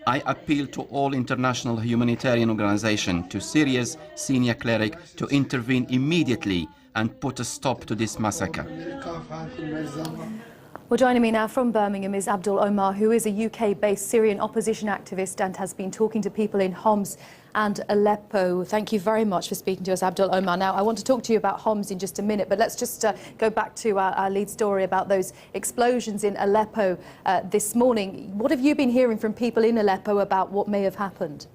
I appeal to all international humanitarian organizations, to Syria's senior cleric, to intervene immediately and put a stop to this massacre. Well, joining me now from Birmingham is Abdul Omar, who is a UK-based Syrian opposition activist and has been talking to people in Homs and Aleppo. Thank you very much for speaking to us, Abdul Omar. Now, I want to talk to you about Homs in just a minute, but let's just go back to our lead story about those explosions in Aleppo this morning. What have you been hearing from people in Aleppo about what may have happened?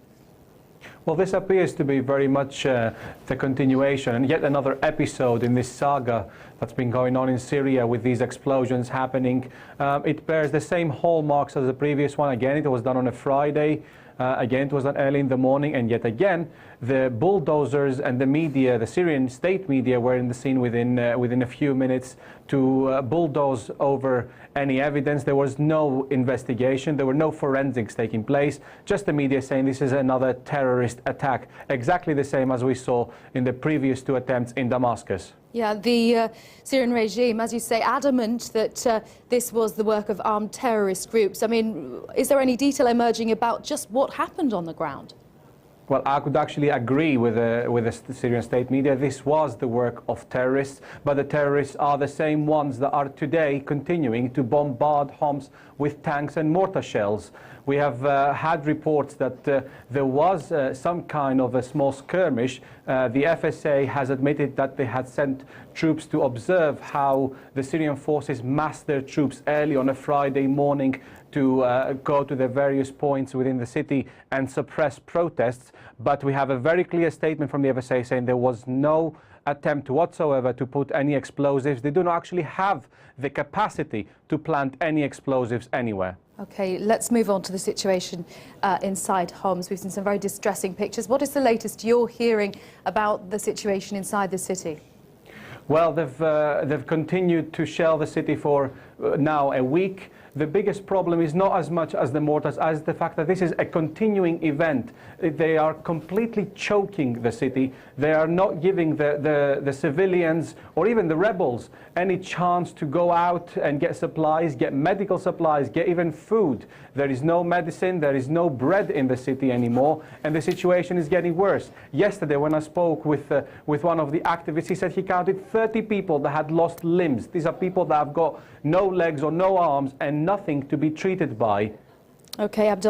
Well, this appears to be very much the continuation and yet another episode in this saga that's been going on in Syria with these explosions happening. It bears the same hallmarks as the previous one. Again, it was done on a Friday. Again, it was done early in the morning, and yet again, the bulldozers and the media, the Syrian state media, were in the scene within a few minutes to bulldoze over any evidence. There was no investigation. There were no forensics taking place. Just the media saying this is another terrorist attack, exactly the same as we saw in the previous two attempts in Damascus. Yeah, the Syrian regime, as you say, adamant that this was the work of armed terrorist groups. I mean, is there any detail emerging about just what happened on the ground? Well, I could actually agree with the Syrian state media. This was the work of terrorists, but the terrorists are the same ones that are today continuing to bombard Homs with tanks and mortar shells. We have had reports that there was some kind of a small skirmish. The FSA has admitted that they had sent troops to observe how the Syrian forces massed their troops early on a Friday morning to go to the various points within the city and suppress protests. But we have a very clear statement from the FSA saying there was no attempt whatsoever to put any explosives. They do not actually have the capacity to plant any explosives anywhere. OK, let's move on to the situation inside Homs. We've seen some very distressing pictures. What is the latest you're hearing about the situation inside the city? Well, they've continued to shell the city for now a week. The biggest problem is not as much as the mortars as the fact that this is a continuing event. They are completely choking the city. They are not giving the civilians or even the rebels any chance to go out and get supplies, get medical supplies, get even food. There is no medicine, there is no bread in the city anymore, and the situation is getting worse. Yesterday, when I spoke with one of the activists, he said he counted 30 people that had lost limbs. These are people that have got no legs or no arms and nothing to be treated by. OK, Abdul.